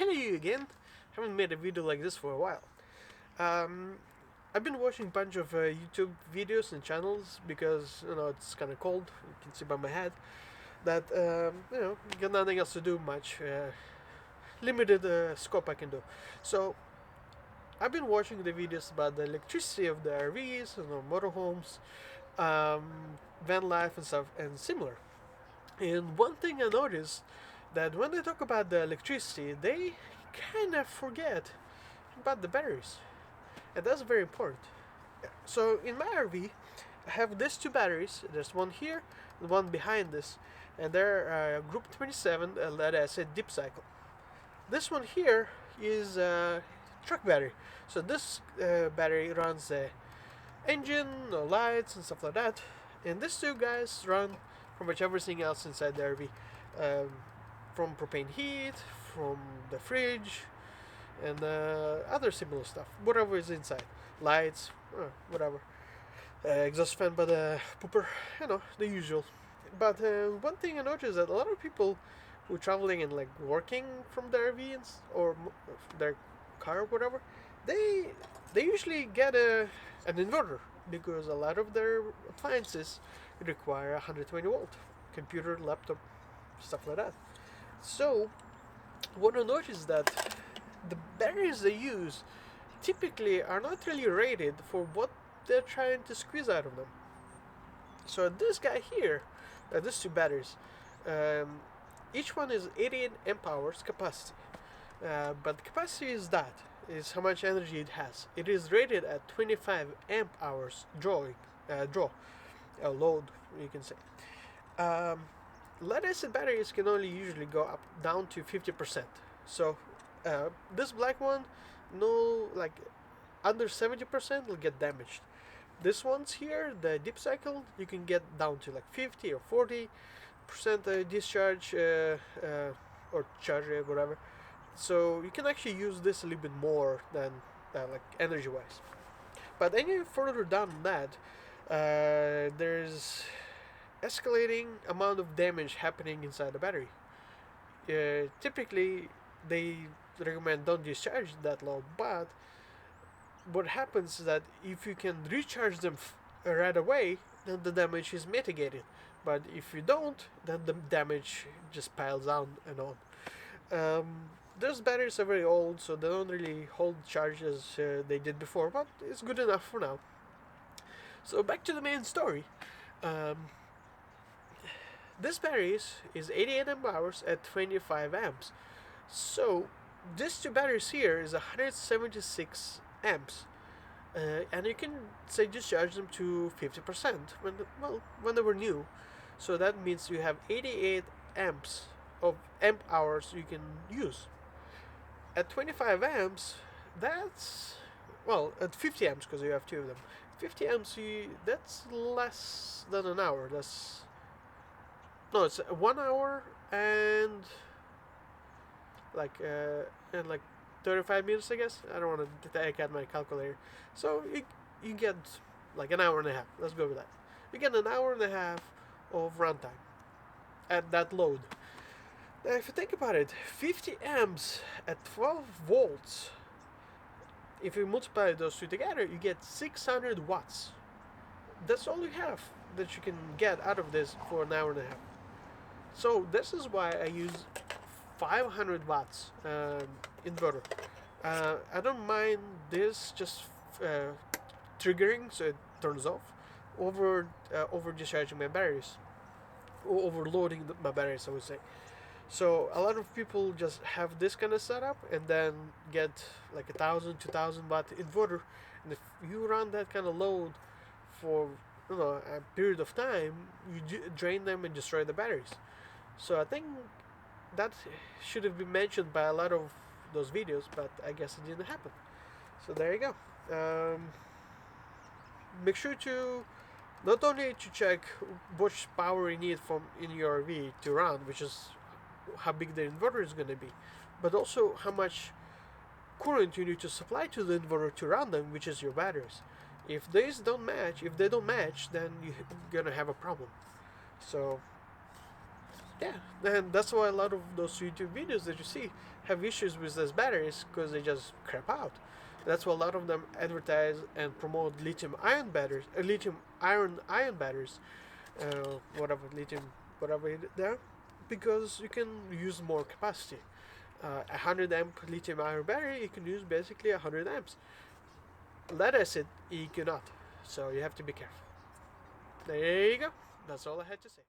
finally you again. Haven't made a video like this for a while. Um, I've been watching a bunch of YouTube videos and channels because it's kind of cold. You can see by my head that got nothing else to do much. Limited scope I can do. So I've been watching the videos about the electricity of the RVs, motorhomes, um, van life and stuff and similar. And one thing I noticed that when they talk about the electricity, they kind of forget about the batteries, and that's very important. So in my RV, I have these two batteries. There's one here, and one behind this, and they're Group 27 lead acid deep cycle. This one here is a truck battery. So this battery runs the engine, lights, and stuff like that, and these two guys run from much everything else inside the RV, um, from propane heat, from the fridge, and other similar stuff, whatever is inside, lights, whatever, exhaust fan by the pooper, the usual. But one thing I noticed is that a lot of people who are traveling and like working from their RV or their car or whatever, they usually get an inverter because a lot of their appliances require 120 volt computer, laptop, stuff like that. So what I noticed is that the batteries they use typically are not really rated for what they're trying to squeeze out of them. So this guy here, these two batteries, each one is 88 amp hours capacity. But the capacity is how much energy it has. It is rated at 25 amp hours load, you can say. Um, Lead acid batteries can only usually go up down to 50%. So this black one, no, like under 70% will get damaged. This one's here, the deep cycle, you can get down to like 50 or 40% discharge or charge rate, whatever. So you can actually use this a little bit more than like energy wise. But any further down that, there's escalating amount of damage happening inside the battery. Typically, they recommend don't discharge that low, but what happens is that if you can recharge them right away, then the damage is mitigated. But if you don't, then the damage just piles on and on. Those batteries are very old, so they don't really hold charge as they did before, but it's good enough for now. So back to the main story. Um, this battery is 88 amp hours at 25 amps. So these two batteries here is 176 amps. And you can say discharge them to 50% when they were new. So that means you have 88 amps of amp hours you can use. At 25 amps, that's, at 50 amps because you have two of them. 50 amps, that's less than an hour. It's 1 hour and like 35 minutes, I guess. I don't want to take out my calculator. So you get like an hour and a half. Let's go with that. You get an hour and a half of runtime at that load. Now, if you think about it, 50 amps at 12 volts, if you multiply those two together, you get 600 watts. That's all you have that you can get out of this for an hour and a half. So this is why I use 500 watts inverter. I don't mind this just triggering so it turns off over discharging my batteries or overloading my batteries, I would say. So a lot of people just have this kind of setup and then get like 1,000, 2,000 watt inverter, and if you run that kind of load for a period of time, you drain them and destroy the batteries. So I think that should have been mentioned by a lot of those videos, but I guess it didn't happen. So there you go. Make sure to not only to check how much power you need in your RV to run, which is how big the inverter is going to be, but also how much current you need to supply to the inverter to run them, which is your batteries. If they don't match, then you're gonna have a problem. So Yeah, and that's why a lot of those YouTube videos that you see have issues with those batteries because they just crap out. That's why a lot of them advertise and promote lithium ion batteries, lithium iron batteries, whatever lithium, whatever there, because you can use more capacity. A 100 amp lithium ion battery, you can use basically 100 amps. Lead acid, you cannot. So you have to be careful. There you go. That's all I had to say.